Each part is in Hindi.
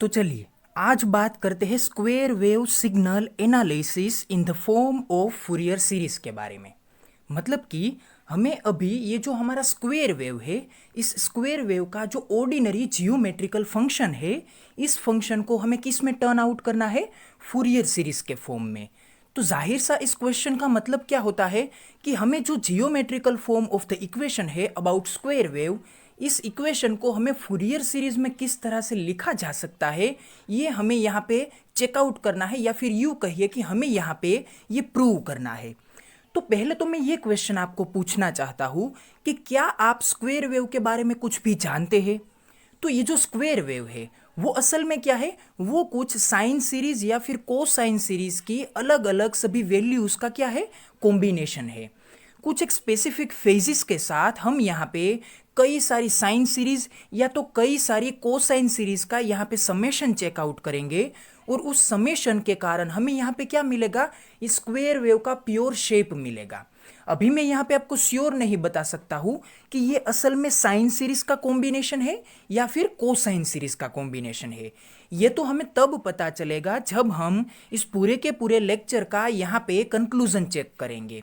तो चलिए आज बात करते हैं square wave signal analysis in the form of Fourier series के बारे में। मतलब कि हमें अभी ये जो हमारा स्क्वेयर वेव है, इस स्क्वेयर वेव का जो ऑर्डिनरी जियोमेट्रिकल फंक्शन है, इस फंक्शन को हमें किस में टर्न आउट करना है, फूरियर सीरीज के फॉर्म में। तो जाहिर सा इस क्वेश्चन का मतलब क्या होता है कि हमें जो geometrical form of the equation है अबाउट स्क्वेयर वेव, इस इक्वेशन को हमें फूरियर सीरीज में किस तरह से लिखा जा सकता है, ये हमें यहाँ पे चेकआउट करना है, या फिर यूँ कहिए कि हमें यहाँ पे ये प्रूव करना है। तो पहले तो मैं ये क्वेश्चन आपको पूछना चाहता हूँ कि क्या आप स्क्वेयर वेव के बारे में कुछ भी जानते हैं? तो ये जो स्क्वेयर वेव है वो असल में क्या है, वो कुछ साइन सीरीज या फिर कोसाइन सीरीज की अलग अलग सभी वैल्यूज का क्या है, कॉम्बिनेशन है। कुछ एक स्पेसिफिक फेजेस के साथ हम यहाँ पे कई सारी साइन सीरीज या तो कई सारी कोसाइन सीरीज का यहाँ पे समेशन चेकआउट करेंगे, और उस समेशन के कारण हमें यहाँ पे क्या मिलेगा, स्क्वेयर वेव का प्योर शेप मिलेगा। अभी मैं यहाँ पे आपको श्योर नहीं बता सकता हूँ कि ये असल में साइन सीरीज का कॉम्बिनेशन है या फिर कोसाइन सीरीज का कॉम्बिनेशन है। ये तो हमें तब पता चलेगा जब हम इस पूरे के पूरे लेक्चर का यहाँ पे कंक्लूजन चेक करेंगे।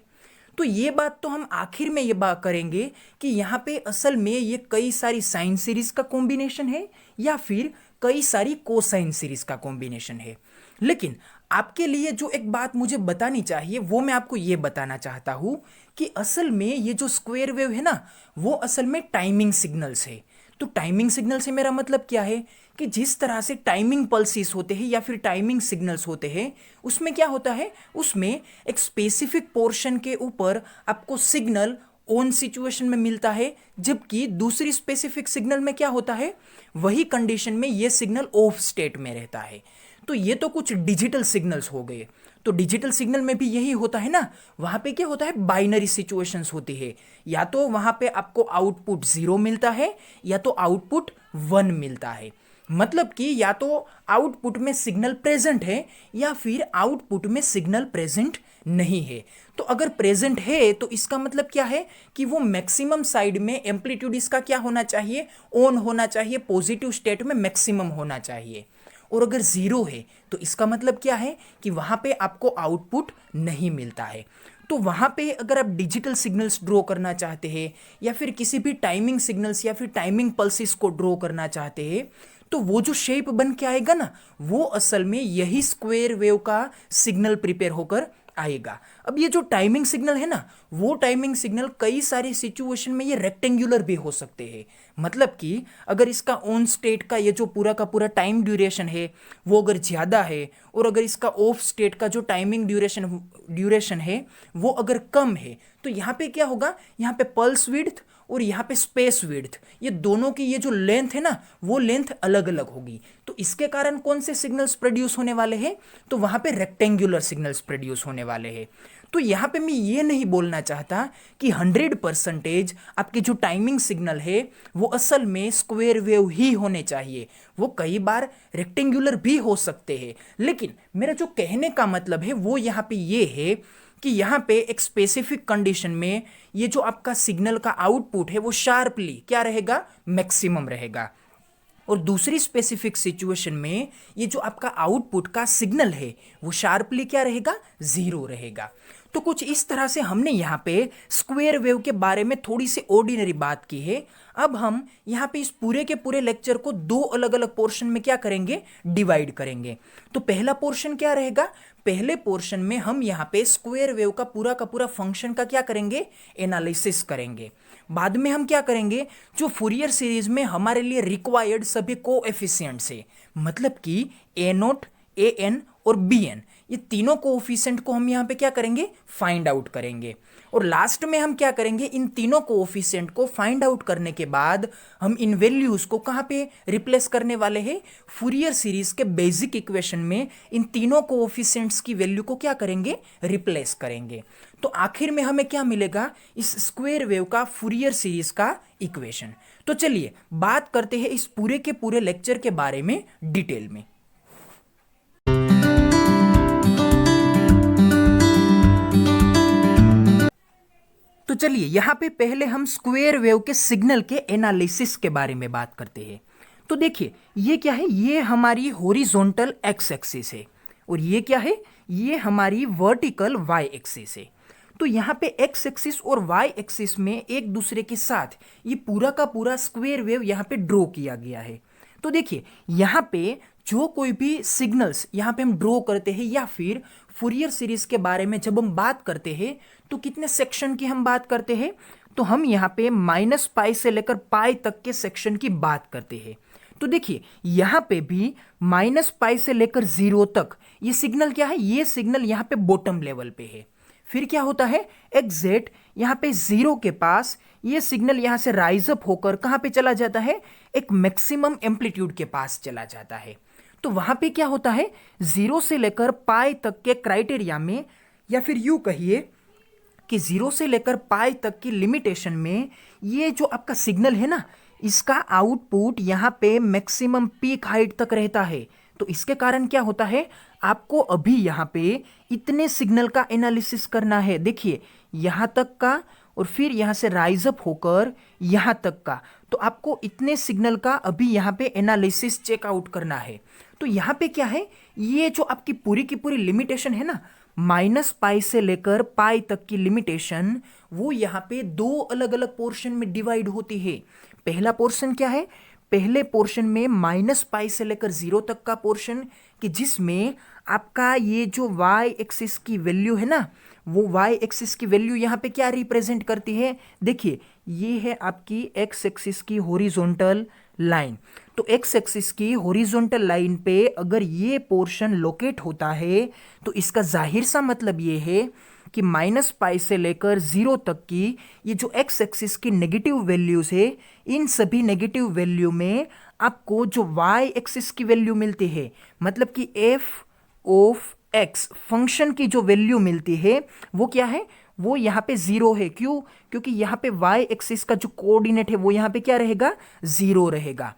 तो ये बात तो हम आखिर में ये बात करेंगे कि यहाँ पे असल में ये कई सारी साइन सीरीज का कॉम्बिनेशन है या फिर कई सारी कोसाइन सीरीज का कॉम्बिनेशन है। लेकिन आपके लिए जो एक बात मुझे बतानी चाहिए वो मैं आपको ये बताना चाहता हूँ कि असल में ये जो स्क्वेयर वेव है ना, वो असल में टाइमिंग सिग्नल्स है। तो टाइमिंग सिग्नल से मेरा मतलब क्या है कि जिस तरह से टाइमिंग पल्सेस होते हैं या फिर टाइमिंग सिग्नल्स होते हैं, उसमें क्या होता है, उसमें एक स्पेसिफिक पोर्शन के ऊपर आपको सिग्नल ऑन सिचुएशन में मिलता है, जबकि दूसरी स्पेसिफिक सिग्नल में क्या होता है, वही कंडीशन में ये सिग्नल ऑफ स्टेट में रहता है। तो ये तो कुछ डिजिटल सिग्नल्स हो गए। तो डिजिटल सिग्नल में भी यही होता है ना, वहाँ पे क्या होता है, बाइनरी सिचुएशंस होती है। या तो वहाँ पे आपको आउटपुट 0 मिलता है या तो आउटपुट 1 मिलता है। मतलब कि या तो आउटपुट में सिग्नल प्रेजेंट है या फिर आउटपुट में सिग्नल प्रेजेंट नहीं है। तो अगर प्रेजेंट है तो इसका मतलब क्या है कि वो मैक्सिमम साइड में एम्पलीट्यूड इसका क्या होना चाहिए, ऑन होना चाहिए, पॉजिटिव स्टेट में मैक्सिमम होना चाहिए। और अगर 0 है तो इसका मतलब क्या है कि वहाँ पे आपको आउटपुट नहीं मिलता है। तो वहाँ पे अगर आप डिजिटल सिग्नल्स ड्रॉ करना चाहते हैं या फिर किसी भी टाइमिंग सिग्नल्स या फिर टाइमिंग पल्सेस को ड्रॉ करना चाहते हैं, तो वो जो शेप बन के आएगा ना, वो असल में यही स्क्वेयर वेव का सिग्नल प्रिपेयर होकर आएगा। अब ये जो टाइमिंग सिग्नल है ना, वो टाइमिंग सिग्नल कई सारी सिचुएशन में ये रेक्टेंगुलर भी हो सकते हैं। मतलब कि अगर इसका ऑन स्टेट का ये जो पूरा का पूरा टाइम ड्यूरेशन है वो अगर ज़्यादा है, और अगर इसका ऑफ स्टेट का जो टाइमिंग ड्यूरेशन है वो अगर कम है, तो यहाँ पे क्या होगा, यहाँ पे पल्स विड्थ और यहाँ पे स्पेस विड्थ, ये दोनों की ये जो लेंथ है ना, वो लेंथ अलग अलग होगी। तो इसके कारण कौन से सिग्नल्स प्रोड्यूस होने वाले हैं, तो वहाँ पे रेक्टेंगुलर सिग्नल्स प्रोड्यूस होने वाले हैं। तो यहाँ पे मैं ये नहीं बोलना चाहता कि 100% आपके जो टाइमिंग सिग्नल है वो असल में स्क्वेयर वेव ही होने चाहिए, वो कई बार रेक्टेंगुलर भी हो सकते हैं। लेकिन मेरा जो कहने का मतलब है वो यहाँ पे ये है कि यहाँ पे एक स्पेसिफिक कंडीशन में ये जो आपका सिग्नल का आउटपुट है वो शार्पली क्या रहेगा, मैक्सिमम रहेगा, और दूसरी स्पेसिफिक सिचुएशन में ये जो आपका आउटपुट का सिग्नल है वो शार्पली क्या रहेगा, 0 रहेगा। तो कुछ इस तरह से हमने यहाँ पे स्क्वेयर वेव के बारे में थोड़ी सी ऑर्डिनरी बात की है। अब हम यहाँ पे इस पूरे के पूरे लेक्चर को दो अलग अलग पोर्शन में क्या करेंगे, डिवाइड करेंगे। तो पहला पोर्शन क्या रहेगा, पहले पोर्शन में हम यहाँ पे स्क्वेयर वेव का पूरा फंक्शन का क्या करेंगे, एनालिसिस करेंगे। बाद में हम क्या करेंगे, जो फूरियर सीरीज में हमारे लिए रिक्वायर्ड सभी कोएफिशिएंट्स है, मतलब कि a0, an और bn, ये तीनों कोएफिशिएंट को हम यहाँ पे क्या करेंगे, फाइंड आउट करेंगे। और लास्ट में हम क्या करेंगे, इन तीनों कोएफिशिएंट को फाइंड आउट करने के बाद हम इन वैल्यूज को कहाँ पे रिप्लेस करने वाले हैं, फूरियर सीरीज के बेसिक इक्वेशन में इन तीनों कोएफिशिएंट्स की वैल्यू को क्या करेंगे, रिप्लेस करेंगे। तो आखिर में हमें क्या मिलेगा, इस स्क्वेयर वेव का फूरियर सीरीज का इक्वेशन। तो चलिए बात करते हैं इस पूरे के पूरे लेक्चर के बारे में डिटेल में। तो चलिए यहाँ पे पहले हम स्क्वेयर वेव के सिग्नल के एनालिसिस के बारे में बात करते हैं। तो देखिए ये क्या है, ये हमारी हॉरिजॉन्टल एक्स एक्सिस है और ये क्या है, ये हमारी वर्टिकल वाई एक्सिस है। तो यहाँ पे एक्स एक्सिस और वाई एक्सिस में एक दूसरे के साथ ये पूरा का पूरा स्क्वायर वेव यहाँ पे ड्रॉ किया गया है। तो देखिए यहाँ पे जो कोई भी सिग्नल्स यहाँ पे हम ड्रॉ करते हैं या फिर फूरियर सीरीज के बारे में जब हम बात करते हैं तो कितने सेक्शन की हम बात करते हैं, तो हम यहाँ पे -π से लेकर पाई तक के सेक्शन की बात करते हैं। तो देखिए यहाँ पे भी -π से लेकर 0 तक ये सिग्नल क्या है, ये सिग्नल यहाँ पे बॉटम लेवल पे है। फिर क्या होता है, एग्जैक्ट यहाँ पे 0 के पास ये सिग्नल यहाँ से राइज अप होकर कहाँ पे चला जाता है, एक मैक्सिमम एम्पलीट्यूड के पास चला जाता है। तो वहां पे क्या होता है, 0 से लेकर पाई तक के क्राइटेरिया में, या फिर यूं कहिए कि 0 से लेकर पाई तक की लिमिटेशन में ये जो आपका सिग्नल है ना, इसका आउटपुट यहाँ पे मैक्सिमम पीक हाइट तक रहता है। तो इसके कारण क्या होता है, आपको अभी यहाँ पे इतने सिग्नल का एनालिसिस करना है। देखिए यहाँ तक का और फिर यहाँ से राइज अप होकर यहाँ तक का, तो आपको इतने सिग्नल का अभी यहाँ पे एनालिसिस चेकआउट करना है। तो यहाँ पे क्या है, ये जो आपकी पूरी की पूरी लिमिटेशन है ना, -π से लेकर पाई तक की लिमिटेशन, वो यहाँ पे दो अलग अलग पोर्शन में डिवाइड होती है। पहला पोर्शन क्या है, पहले पोर्शन में -π से लेकर 0 तक का पोर्शन, कि जिसमें आपका ये जो y एक्सिस की वैल्यू है ना, वो y एक्सिस की वैल्यू यहाँ पे क्या रिप्रेजेंट करती है, देखिए ये है आपकी x एक्सिस की हॉरिजॉन्टल लाइन। तो x एक्सिस की हॉरिजॉन्टल लाइन पे अगर ये पोर्शन लोकेट होता है तो इसका जाहिर सा मतलब ये है कि -π से लेकर 0 तक की ये जो x एक्सिस की नेगेटिव वैल्यूज है, इन सभी नेगेटिव वैल्यू में आपको जो y एक्सिस की वैल्यू मिलती है, मतलब कि f ऑफ x फंक्शन की जो वैल्यू मिलती है वो क्या है, वो यहाँ पे 0 है। क्यों, क्योंकि यहाँ पे y एक्सिस का जो कोऑर्डिनेट है वो यहाँ पे क्या रहेगा, 0 रहेगा।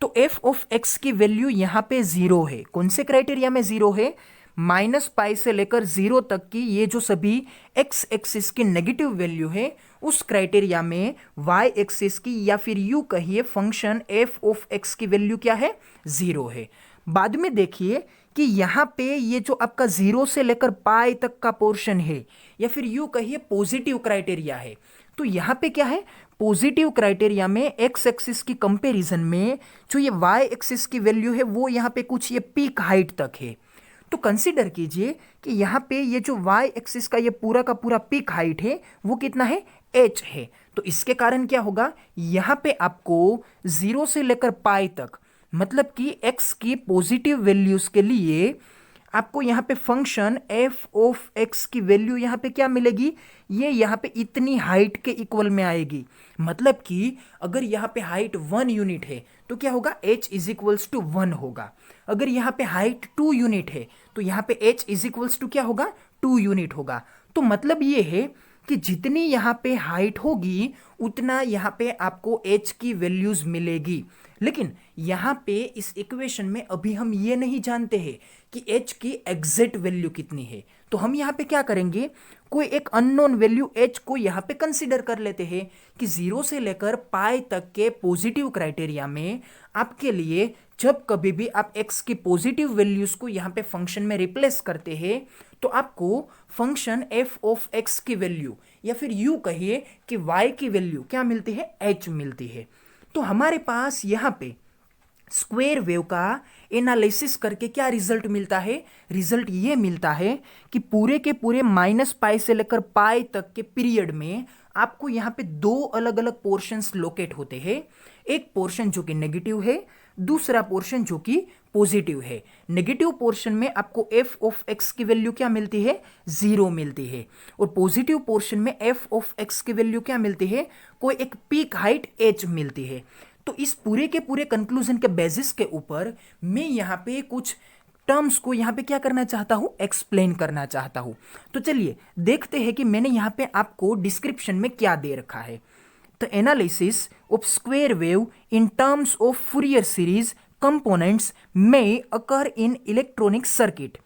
तो f ऑफ x की वैल्यू यहाँ पे 0 है। कौन से क्राइटेरिया में 0 है, -π से लेकर 0 तक की ये जो सभी x एक्सिस की नेगेटिव वैल्यू है, उस क्राइटेरिया में y एक्सिस की या फिर यू कहिए फंक्शन f ऑफ x की वैल्यू क्या है, 0 है। बाद में देखिए कि यहाँ पे ये जो आपका 0 से लेकर पाई तक का पोर्शन है, या फिर यू कहिए पॉजिटिव क्राइटेरिया है। तो यहाँ पे क्या है, पॉजिटिव क्राइटेरिया में x एक्सिस की कंपैरिजन में जो ये y एक्सिस की वैल्यू है वो यहाँ पे कुछ ये पीक हाइट तक है। तो कंसीडर कीजिए कि यहाँ पे ये जो y एक्सिस का ये पूरा का पूरा पीक हाइट है वो कितना है, h है। तो इसके कारण क्या होगा, यहाँ पे आपको 0 से लेकर पाई तक, मतलब कि x की पॉजिटिव वैल्यूज के लिए आपको यहाँ पे फंक्शन f ऑफ x की वैल्यू यहाँ पे क्या मिलेगी, ये यहाँ पे इतनी हाइट के इक्वल में आएगी। मतलब कि अगर यहाँ पे हाइट 1 यूनिट है तो क्या होगा, h इज इक्वल्स टू 1 होगा। अगर यहाँ पे हाइट 2 यूनिट है तो यहाँ पे h इज इक्वल्स टू क्या होगा, 2 यूनिट होगा। तो मतलब ये है कि जितनी यहाँ पे हाइट होगी उतना यहाँ पे आपको h की वैल्यूज मिलेगी। लेकिन यहाँ पे इस इक्वेशन में अभी हम ये नहीं जानते हैं कि h की एग्जैक्ट वैल्यू कितनी है। तो हम यहाँ पे क्या करेंगे, कोई एक अननोन वैल्यू h को यहाँ पे कंसीडर कर लेते हैं कि 0 से लेकर पाई तक के पॉजिटिव क्राइटेरिया में आपके लिए जब कभी भी आप x की पॉजिटिव वैल्यूज को यहाँ पे फंक्शन में रिप्लेस करते हैं तो आपको फंक्शन f ऑफ x की वैल्यू या फिर यू कहिए कि y की वैल्यू क्या मिलती है, h मिलती है। तो हमारे पास यहाँ पे स्क्वायर वेव का एनालिसिस करके क्या रिजल्ट मिलता है, रिजल्ट ये मिलता है कि पूरे के पूरे -π से लेकर पाई तक के पीरियड में आपको यहाँ पे दो अलग अलग पोर्शंस लोकेट होते हैं। एक पोर्शन जो कि नेगेटिव है, दूसरा पोर्शन जो कि पॉजिटिव है। नेगेटिव पोर्शन में आपको f ऑफ x की वैल्यू क्या मिलती है, 0 मिलती है, और पॉजिटिव पोर्शन में f ऑफ x की वैल्यू क्या मिलती है, कोई एक पीक हाइट h मिलती है। तो इस पूरे के पूरे कंक्लूजन के बेसिस के ऊपर मैं यहाँ पे कुछ टर्म्स को यहाँ पे क्या करना चाहता हूँ, एक्सप्लेन करना चाहता हूँ। तो चलिए देखते हैं कि मैंने यहाँ पे आपको डिस्क्रिप्शन में क्या दे रखा है। The analysis of square wave in terms of Fourier series components may occur in electronic circuit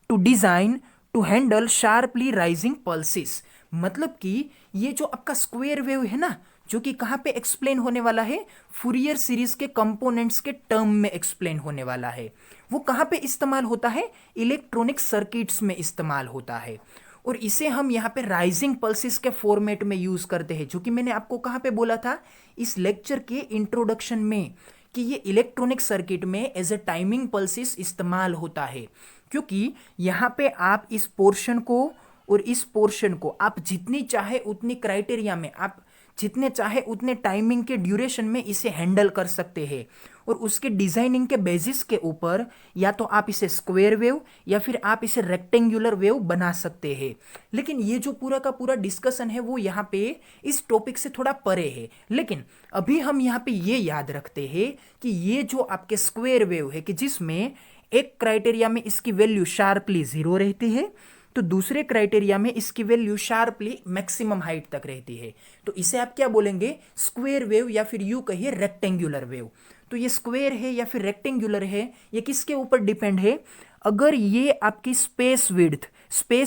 to design to handle sharply rising pulses। मतलब कि ये जो आपका स्क्वायर वेव है ना, जो कि कहाँ पे एक्सप्लेन होने वाला है, फूरियर सीरीज के कंपोनेंट्स के टर्म में एक्सप्लेन होने वाला है। वो कहाँ पे इस्तेमाल होता है, इलेक्ट्रॉनिक सर्किट्स में इस्तेमाल होता है। और इसे हम यहाँ पे राइजिंग पल्सेस के फॉर्मेट में यूज करते हैं, जो कि मैंने आपको कहाँ पे बोला था इस लेक्चर के इंट्रोडक्शन में, कि ये इलेक्ट्रॉनिक सर्किट में एज ए टाइमिंग पल्सेस इस्तेमाल होता है। क्योंकि यहाँ पे आप इस पोर्शन को और इस पोर्शन को आप जितनी चाहे उतनी क्राइटेरिया में, आप जितने चाहे उतने टाइमिंग के ड्यूरेशन में इसे हैंडल कर सकते हैं। और उसके डिजाइनिंग के बेसिस के ऊपर या तो आप इसे स्क्वायर वेव या फिर आप इसे रेक्टेंगुलर वेव बना सकते हैं। लेकिन ये जो पूरा का पूरा डिस्कशन है वो यहाँ पे इस टॉपिक से थोड़ा परे है। लेकिन अभी हम यहाँ पे ये याद रखते हैं कि ये जो आपके स्क्वायर वेव है, कि जिसमें एक क्राइटेरिया में इसकी वैल्यू शार्पली 0 रहती है, तो दूसरे क्राइटेरिया में इसकी वैल्यू शार्पली मैक्सिमम हाइट तक रहती है, तो इसे आप क्या बोलेंगे, स्क्वायर वेव या फिर यूं कहिए रेक्टेंगुलर वेव। तो ये स्क्वायर है या फिर रेक्टेंगुलर है, ये किसके ऊपर डिपेंड है, अगर ये आपकी स्पेस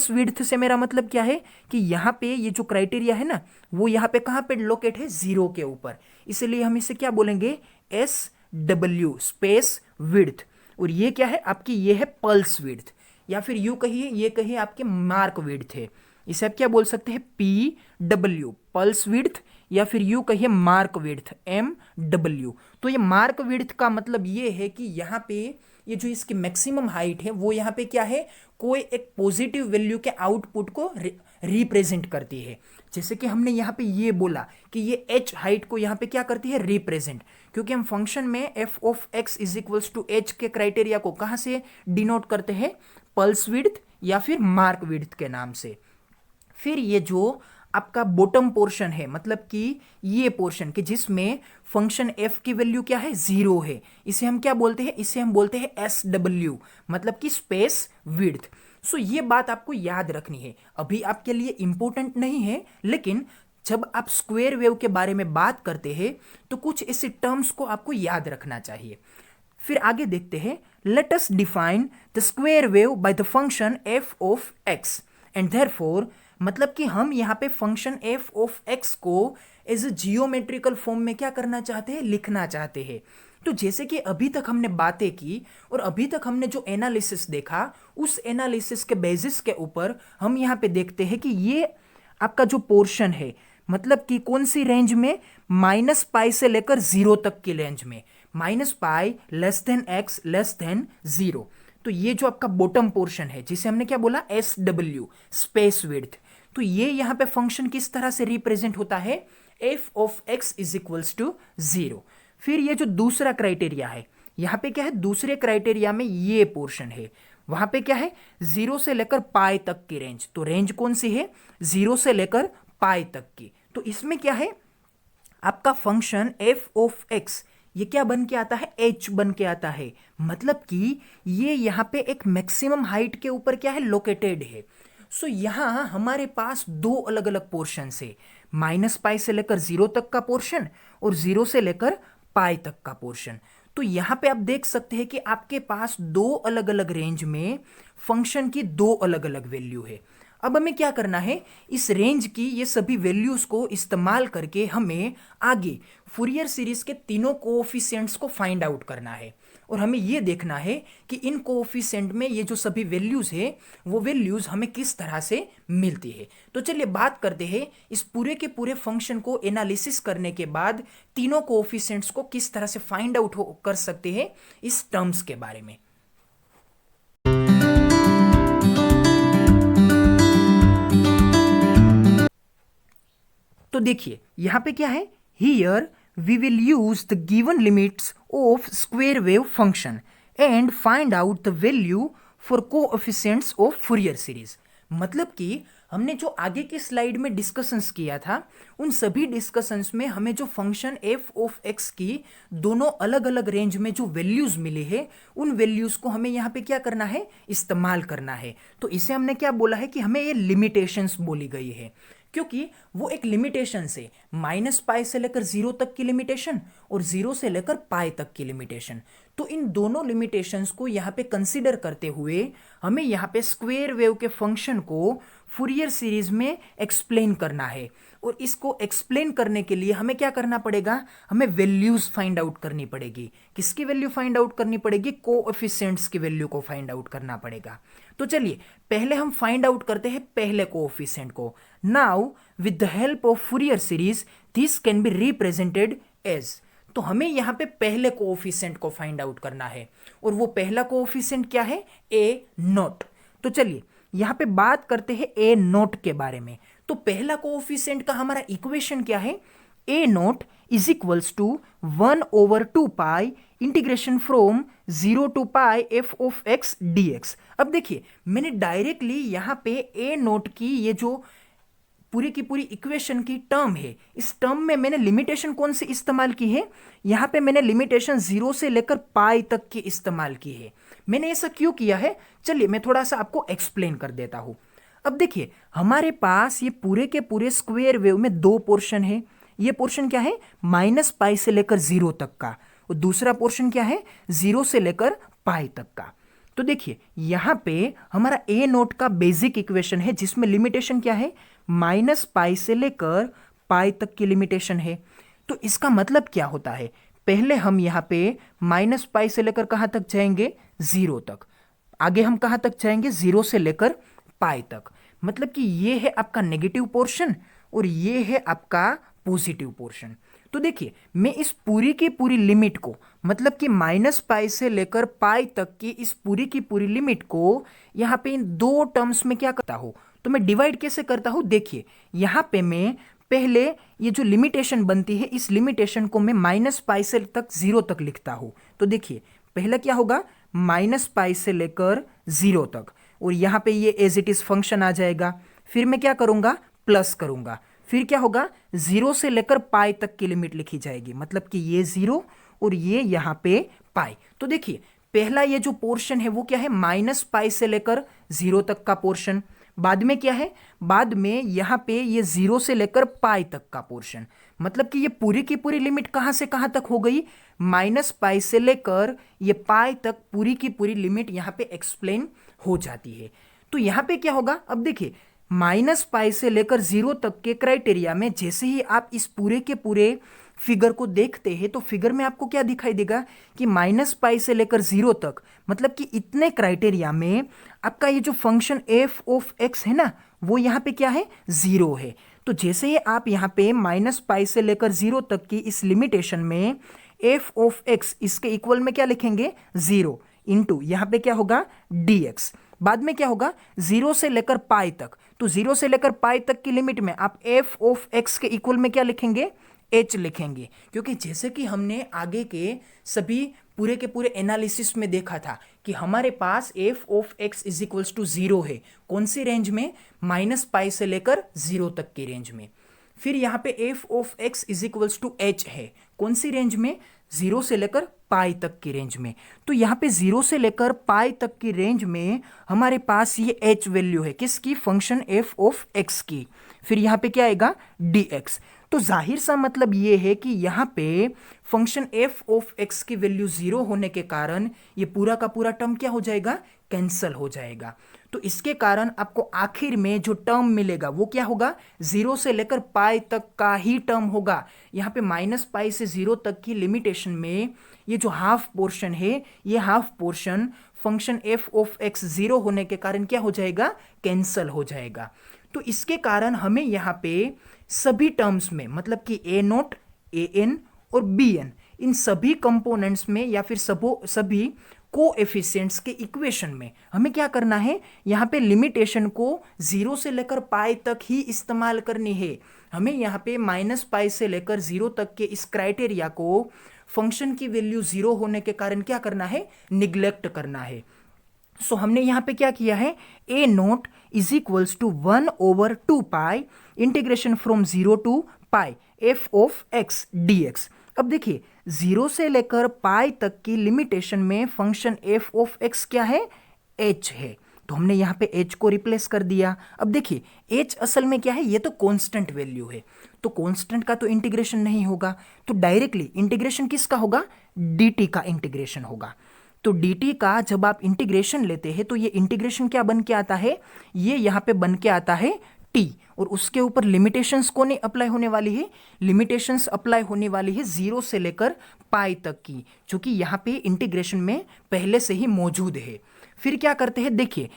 विड्थ से मेरा मतलब क्या है कि यहाँ पे ये जो क्राइटेरिया है ना, वो यहाँ पे कहाँ पे लोकेट है, 0 के ऊपर। इसलिए हम इसे क्या बोलेंगे, SW स्पेस विड्थ। और ये क्या है आपकी, ये है पल्स विड्थ, या फिर यू कहिए, ये कहिए आपके मार्क विड्थ है। इसे आप क्या बोल सकते हैं, PW पल्स विड्थ, या फिर यू कहिए मार्क विड्थ MW। तो ये मार्क विड्थ का मतलब ये है कि यहाँ पे ये जो इसकी मैक्सिमम हाइट है वो यहाँ पे क्या है, कोई एक पॉजिटिव वैल्यू के आउटपुट को रिप्रेजेंट करती है। जैसे कि हमने यहाँ पे ये बोला कि ये h हाइट को यहाँ पे क्या करती है, रिप्रेजेंट। क्योंकि हम फंक्शन में f of x is equals to h के क्राइटेरिया को कहाँ से डिनोट करते हैं, पल्स विड्थ या फिर मार्क विड्थ के नाम से। फिर ये जो आपका बॉटम पोर्शन है, मतलब कि ये पोर्शन कि जिसमें फंक्शन f की वैल्यू क्या है, 0 है, इसे हम क्या बोलते हैं, इसे हम बोलते हैं SW, मतलब कि स्पेस विड्थ। सो ये बात आपको याद रखनी है, अभी आपके लिए इंपॉर्टेंट नहीं है, लेकिन जब आप स्क्वायर वेव के बारे में बात करते हैं तो कुछ ऐसे टर्म्स को आपको याद रखना चाहिए। फिर आगे देखते हैं, let us define the square wave by the function f of x and therefore, मतलब कि हम यहाँ पे फंक्शन f ऑफ x को एज ए जियोमेट्रिकल फॉर्म में क्या करना चाहते हैं, लिखना चाहते हैं। तो जैसे कि अभी तक हमने बातें की और अभी तक हमने जो एनालिसिस देखा, उस एनालिसिस के बेसिस के ऊपर हम यहाँ पे देखते हैं कि ये आपका जो पोर्शन है, मतलब कि कौन सी रेंज में, -π से लेकर 0 तक की रेंज में, -π less than x less than 0। तो ये जो आपका बॉटम पोर्शन है जिसे हमने क्या बोला, SW स्पेस विड्थ, तो ये यहाँ पे फंक्शन किस तरह से रिप्रेजेंट होता है, f of x is equals to 0। फिर ये जो दूसरा क्राइटेरिया है, यहाँ पे क्या है, दूसरे क्राइटेरिया में ये पोर्शन है, वहां पे क्या है, 0 से लेकर π तक की रेंज। तो रेंज कौन सी है, 0 से लेकर π तक की। तो इसमें क्या है, आपका फंक्शन f ऑफ x ये क्या बन के आता है, h बन के आता है, मतलब कि ये यहाँ पे एक मैक्सिमम हाइट के ऊपर क्या है, लोकेटेड है। सो यहाँ हमारे पास दो अलग अलग पोर्शन है, -π से लेकर 0 तक का पोर्शन और 0 से लेकर π तक का पोर्शन। तो यहाँ पे आप देख सकते हैं कि आपके पास दो अलग अलग रेंज में फंक्शन की दो अलग अलग वैल्यू है। अब हमें क्या करना है, इस रेंज की ये सभी वैल्यूज को इस्तेमाल करके हमें आगे फूरियर सीरीज के तीनों कोएफिशिएंट्स को फाइंड आउट करना है। और हमें ये देखना है कि इन कोएफिशिएंट में ये जो सभी वैल्यूज है वो वैल्यूज हमें किस तरह से मिलती है। तो चलिए बात करते हैं इस पूरे के पूरे फंक्शन को एनालिसिस करने के बाद तीनों कोएफिशिएंट्स को किस तरह से फाइंड आउट कर सकते हैं इस टर्म्स के बारे में। तो देखिए यहाँ पे क्या है, here we will use the given limits of square wave function and find out the value for coefficients of Fourier series. मतलब कि हमने जो आगे की स्लाइड में डिस्कशंस किया था, उन सभी डिस्कशंस में हमें जो फंक्शन f ऑफ x की दोनों अलग अलग रेंज में जो वैल्यूज मिली है, उन वैल्यूज को हमें यहाँ पे क्या करना है, इस्तेमाल करना है। तो इसे हमने क्या बोला है कि हमें ये लिमिटेशंस बोली गई है, क्योंकि वो एक लिमिटेशन से -π से लेकर 0 तक की लिमिटेशन और 0 से लेकर π तक की लिमिटेशन। तो इन दोनों लिमिटेशंस को यहाँ पे कंसीडर करते हुए हमें यहाँ पे स्क्वेयर वेव के फंक्शन को फूरियर सीरीज में एक्सप्लेन करना है। और इसको एक्सप्लेन करने के लिए हमें क्या करना पड़ेगा, हमें वैल्यूज फाइंड आउट करनी पड़ेगी। किसकी वैल्यू फाइंड आउट करनी पड़ेगी, कोएफिशिएंट्स की वैल्यू को फाइंड आउट करना पड़ेगा। तो चलिए पहले हम फाइंड आउट करते हैं पहले कोएफिशिएंट को। Now with the help of Fourier series this can be represented as, तो हमें यहाँ पे पहले कोएफिशिएंट को फाइंड आउट करना है और वो पहला कोएफिशिएंट क्या है, ए नॉट। तो चलिए यहाँ पे बात करते हैं ए नॉट के बारे में। तो पहला कोएफिशिएंट का हमारा इक्वेशन क्या है, a naught is equals to 1/2 pi integration from 0 to pi f of x d x. अब देखिए मैंने डायरेक्टली यहाँ पे ए नॉट की ये जो पूरी की पूरी इक्वेशन की टर्म है, इस टर्म में मैंने लिमिटेशन कौन सी इस्तेमाल की है, यहाँ पे मैंने लिमिटेशन 0 से लेकर पाई तक की इस्तेमाल की है। मैंने ऐसा क्यों किया है, चलिए मैं थोड़ा सा आपको एक्सप्लेन कर देता हूँ। अब देखिए हमारे पास ये पूरे के पूरे स्क्वायर वेव में दो पोर्शन है। ये पोर्शन क्या है, -पाई से लेकर 0 तक का, और दूसरा पोर्शन क्या है, 0 से लेकर पाई तक का। तो देखिए यहां पे हमारा ए नोट का बेसिक इक्वेशन है जिसमें लिमिटेशन क्या है, -पाई से लेकर पाई तक की लिमिटेशन है। तो इसका मतलब क्या होता है, पहले हम यहां पे -पाई से लेकर कहां तक जाएंगे, 0 तक। आगे हम कहां तक जाएंगे, 0 से लेकर पाई तक। मतलब कि ये है आपका नेगेटिव पोर्शन और ये है आपका पॉजिटिव पोर्शन। तो देखिए मैं इस पूरी की पूरी लिमिट को, मतलब कि -पाई से लेकर पाई तक की इस पूरी की पूरी लिमिट को यहां पे इन दो टर्म्स में क्या करता हूं, तो मैं डिवाइड कैसे करता हूं, देखिए यहां पे मैं पहले ये जो लिमिटेशन बनती है इस लिमिटेशन को मैं -पाई से तक 0 तक लिखता हूं। तो देखिए पहला क्या होगा, -पाई से लेकर 0 तक, और यहां पे ये एज इट इज फंक्शन आ जाएगा। फिर मैं क्या करूंगा, प्लस करूंगा। फिर क्या होगा, 0 से लेकर पाई तक की लिमिट लिखी जाएगी, मतलब कि ये 0 और ये यहां पे पाई। तो देखिए पहला ये जो पोर्शन है वो क्या है, -पाई से लेकर 0 तक का पोर्शन। बाद में क्या है, बाद में यहां पे ये 0 से लेकर पाई तक का पोर्शन। मतलब कि ये पूरी की पूरी लिमिट कहां से कहां तक हो गई, -पाई से लेकर ये पाई तक पूरी की पूरी लिमिट यहां पे एक्सप्लेन हो जाती है। तो यहां पे क्या होगा, अब देखिए -पाई से लेकर 0 तक के क्राइटेरिया में जैसे ही आप इस पूरे के पूरे फिगर को देखते हैं तो फिगर में आपको क्या दिखाई देगा कि -पाई से लेकर 0 तक, मतलब कि इतने क्राइटेरिया में आपका ये जो फंक्शन एफ ऑफ एक्स है ना, वो यहाँ पे क्या है, 0 है। तो जैसे ही आप यहाँ पे -पाई से लेकर 0 तक की इस लिमिटेशन में एफ ऑफ एक्स इसके इक्वल में क्या लिखेंगे, 0 इंटू यहाँ पे क्या होगा, dx। बाद में क्या होगा, 0 से लेकर पाई तक, तो 0 से लेकर पाई तक की लिमिट में आप एफ ऑफ एक्स के इक्वल में क्या लिखेंगे, h लिखेंगे। क्योंकि जैसे कि हमने आगे के सभी पूरे के पूरे एनालिसिस में देखा था कि हमारे पास f of x is equals to 0 है, कौन सी रेंज में, -पाई से लेकर 0 तक की रेंज में। फिर यहाँ पे F of x is equals to h है, कौन सी रेंज में, 0 से लेकर पाई तक की रेंज में। तो यहाँ पे 0 से लेकर पाई तक की रेंज में हमारे पास ये h वैल्यू है, किसकी, फंक्शन एफ ऑफ एक्स की। फिर यहाँ पे क्या आएगा, dx। तो जाहिर सा मतलब ये है कि यहाँ पे फंक्शन एफ ऑफ एक्स की वैल्यू 0 होने के कारण ये पूरा का पूरा टर्म क्या हो जाएगा, कैंसल हो जाएगा। तो इसके कारण आपको आखिर में जो टर्म मिलेगा वो क्या होगा, 0 से लेकर पाई तक का ही टर्म होगा। यहाँ पे -पाई से 0 तक की लिमिटेशन में ये जो हाफ पोर्शन है, ये half portion function F of x 0 होने के कारण क्या हो जाएगा, कैंसल हो जाएगा। तो इसके कारण हमें यहाँ पे सभी टर्म्स में, मतलब कि ए नोट, ए एन और बी एन, इन सभी कंपोनेंट्स में या फिर सभी कोएफिशिएंट्स के इक्वेशन में हमें क्या करना है, यहाँ पे लिमिटेशन को 0 से लेकर पाई तक ही इस्तेमाल करनी है। हमें यहाँ पे -पाई से लेकर 0 तक के इस क्राइटेरिया को फंक्शन की वैल्यू 0 होने के कारण क्या करना है, निग्लेक्ट करना है। सो हमने यहाँ पे क्या किया है, a naught is equals to 1/2 pi integration from 0 to pi f of x dx। अब देखिए 0 से लेकर पाई तक की लिमिटेशन में फंक्शन एफ ऑफ एक्स क्या है, h है। तो हमने यहाँ पे h को रिप्लेस कर दिया। अब देखिए h असल में क्या है, ये तो कांस्टेंट वैल्यू है, तो कांस्टेंट का तो इंटीग्रेशन नहीं होगा, तो डायरेक्टली इंटीग्रेशन किसका होगा, dt का इंटीग्रेशन होगा। तो dt का जब आप इंटीग्रेशन लेते हैं तो ये इंटीग्रेशन क्या बन के आता है, ये यहाँ पे बन के आता है t, और उसके ऊपर लिमिटेशंस को नहीं अप्लाई होने वाली है, लिमिटेशंस अप्लाई होने वाली है 0 से लेकर पाई तक की, जो कि यहाँ पे इंटीग्रेशन में पहले से ही मौजूद है। फिर क्या करते हैं, देखिए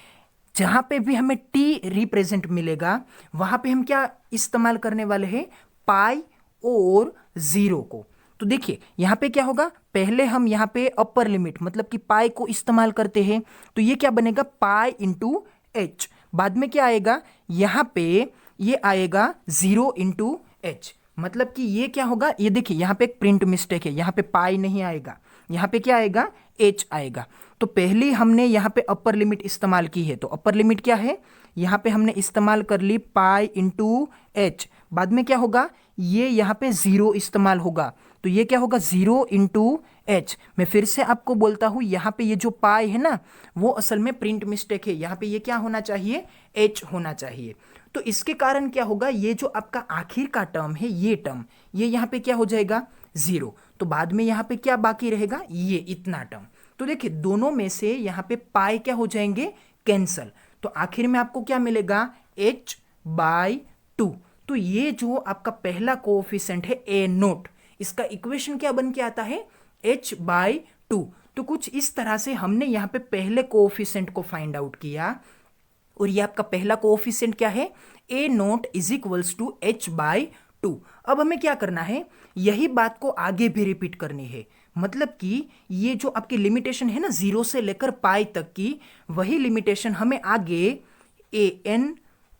जहाँ पे भी हमें t रिप्रेजेंट मिलेगा वहाँ पे हम क्या इस्तेमाल करने वाले हैं, पाई और 0 को। तो देखिए यहाँ पे क्या होगा, पहले हम यहाँ पे अपर लिमिट मतलब कि पाई को इस्तेमाल करते हैं, तो ये क्या बनेगा, पाई इंटू एच। बाद में क्या आएगा, यहाँ पे ये आएगा 0 इंटू एच, मतलब कि ये क्या होगा, ये देखिए यहाँ पे एक प्रिंट मिस्टेक है, यहाँ पे पाई नहीं आएगा, यहाँ पे क्या आएगा, एच आएगा। तो पहले हमने यहाँ पे अपर लिमिट इस्तेमाल की है, तो अपर लिमिट क्या है, यहाँ पे हमने इस्तेमाल कर ली पाई इंटू एच। बाद में क्या होगा, ये यहाँ पे 0 इस्तेमाल होगा, तो ये क्या होगा, 0 इंटू एच। मैं फिर से आपको बोलता हूँ, यहाँ पे ये जो पाई है ना, वो असल में प्रिंट मिस्टेक है, यहाँ पे ये क्या होना चाहिए, एच होना चाहिए। तो इसके कारण क्या होगा, ये जो आपका आखिर का टर्म है, ये टर्म ये यहाँ पे क्या हो जाएगा, 0। तो बाद में यहाँ पे क्या बाकी रहेगा, ये इतना टर्म। तो देखिए दोनों में से यहाँ पे पाई क्या हो जाएंगे, कैंसल। तो आखिर में आपको क्या मिलेगा, h/2। तो ये जो आपका पहला कोएफिशिएंट है a नोट, इसका इक्वेशन क्या बन के आता है, h/2। तो कुछ इस तरह से हमने यहाँ पे पहले कोएफिशिएंट को फाइंड आउट किया, और ये आपका पहला कोएफिशिएंट क्या है, a not is equals to h/2। अब हमें क्या करना है, यही बात को आगे भी रिपीट करनी है, मतलब कि ये जो आपकी लिमिटेशन है ना 0 से लेकर पाई तक की, वही लिमिटेशन हमें आगे an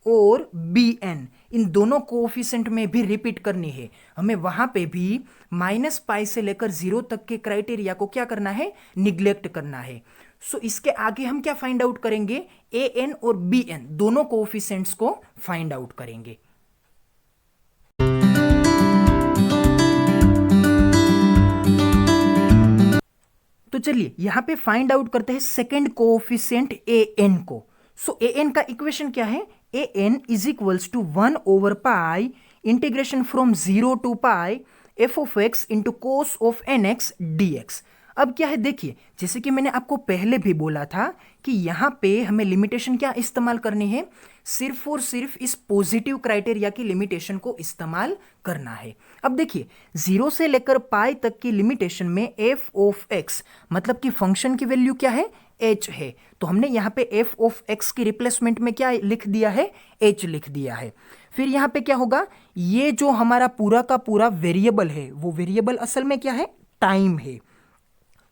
और bn इन दोनों कोएफिशिएंट में भी रिपीट करनी है। हमें वहां पे भी -पाई से लेकर 0 तक के क्राइटेरिया को क्या करना है, निग्लेक्ट करना है। सो इसके आगे हम क्या फाइंड आउट करेंगे, an और bn दोनों कोएफिशिएंट्स को फाइंड आउट करेंगे। तो चलिए यहाँ पे फाइंड आउट करते हैं सेकेंड कोएफिशिएंट an को। सो an का इक्वेशन क्या है, an इज इक्वल्स टू 1/पाई integration from 0 to pi f of x into cos of nx dx। अब क्या है, देखिए जैसे कि मैंने आपको पहले भी बोला था कि यहाँ पे हमें लिमिटेशन क्या इस्तेमाल करनी है, सिर्फ और सिर्फ इस पॉजिटिव क्राइटेरिया की लिमिटेशन को इस्तेमाल करना है। अब देखिए 0 से लेकर पाई तक की लिमिटेशन में f ऑफ x मतलब कि फंक्शन की वैल्यू क्या है, h है, तो हमने यहाँ पे f ऑफ x की रिप्लेसमेंट में क्या लिख दिया है, h लिख दिया है। फिर यहाँ पे क्या होगा, ये जो हमारा पूरा का पूरा वेरिएबल है, वो वेरिएबल असल में क्या है, टाइम है,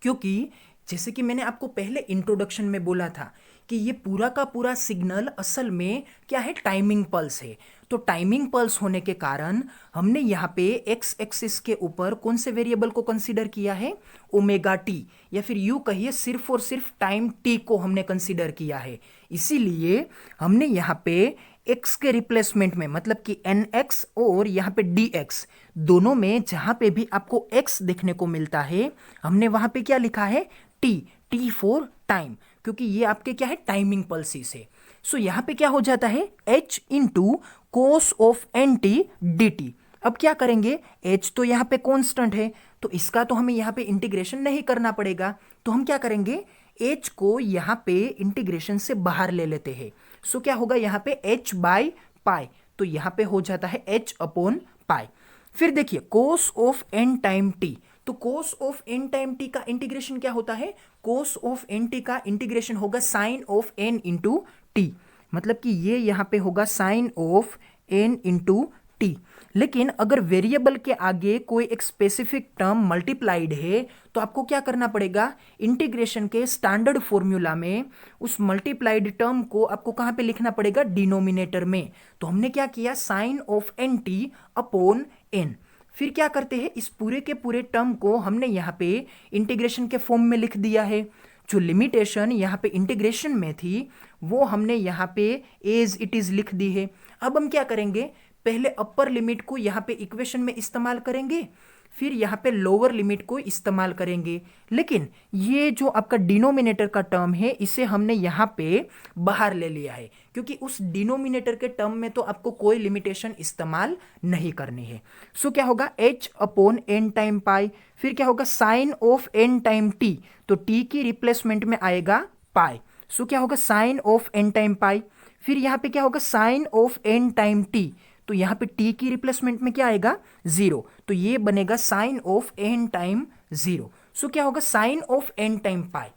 क्योंकि जैसे कि मैंने आपको पहले इंट्रोडक्शन में बोला था कि ये पूरा का पूरा सिग्नल असल में क्या है, टाइमिंग पल्स है। तो टाइमिंग पल्स होने के कारण हमने यहाँ पे एक्स एक्सिस के ऊपर कौन से वेरिएबल को कंसीडर किया है, ओमेगा टी, या फिर यूं कहिए सिर्फ और सिर्फ टाइम टी को हमने कंसीडर किया है। इसीलिए हमने यहाँ पे x के रिप्लेसमेंट में मतलब कि nx और यहाँ पे dx दोनों में जहाँ पे भी आपको x देखने को मिलता है, हमने वहाँ पे क्या लिखा है, t फॉर टाइम, क्योंकि ये आपके क्या है, टाइमिंग पल्सेस है। सो यहाँ पे क्या हो जाता है, h into cos of N T D T. अब क्या करेंगे, h तो यहाँ पे कॉन्स्टेंट है, तो इसका तो हमें यहाँ पे इंटीग्रेशन नहीं करना पड़ेगा, तो हम क्या करेंगे, h को यहाँ पे इंटीग्रेशन से बाहर ले लेते हैं। सो क्या होगा, यहाँ पे h/पाई, तो यहाँ पे हो जाता है h/पाई। फिर देखिए cos of n time t, तो cos of n time t का इंटीग्रेशन क्या होता है, कोस ऑफ n t का इंटीग्रेशन होगा sine of n into T, मतलब कि ये यहाँ पे होगा sine of n into T. लेकिन अगर वेरिएबल के आगे कोई एक स्पेसिफिक टर्म मल्टीप्लाइड है तो आपको क्या करना पड़ेगा, इंटीग्रेशन के स्टैंडर्ड फॉर्मूला में उस मल्टीप्लाइड टर्म को आपको कहाँ पे लिखना पड़ेगा, डिनोमिनेटर में। तो हमने क्या किया, sine of N T upon N. फिर क्या करते हैं, इस पूरे के पूरे टर्म को हमने यहाँ पे इंटीग्रेशन के फॉर्म में लिख दिया है। जो लिमिटेशन यहाँ पे इंटीग्रेशन में थी वो हमने यहाँ पे एज इट इज लिख दी है। अब हम क्या करेंगे, पहले अपर लिमिट को यहाँ पे इक्वेशन में इस्तेमाल करेंगे, फिर यहाँ पे लोअर लिमिट को इस्तेमाल करेंगे। लेकिन ये जो आपका डिनोमिनेटर का टर्म है इसे हमने यहाँ पे बाहर ले लिया है, क्योंकि उस डिनोमिनेटर के टर्म में तो आपको कोई लिमिटेशन इस्तेमाल नहीं करनी है। सो क्या होगा, h upon n time pi, फिर क्या होगा sine of n time t, तो t की रिप्लेसमेंट में आएगा पाई। सो क्या होगा sine of n time pi, फिर यहाँ पे क्या होगा sine of n time t, तो यहाँ पे t की रिप्लेसमेंट में क्या आएगा 0, तो ये बनेगा साइन ऑफ n टाइम 0। सो क्या होगा sine of n time pi.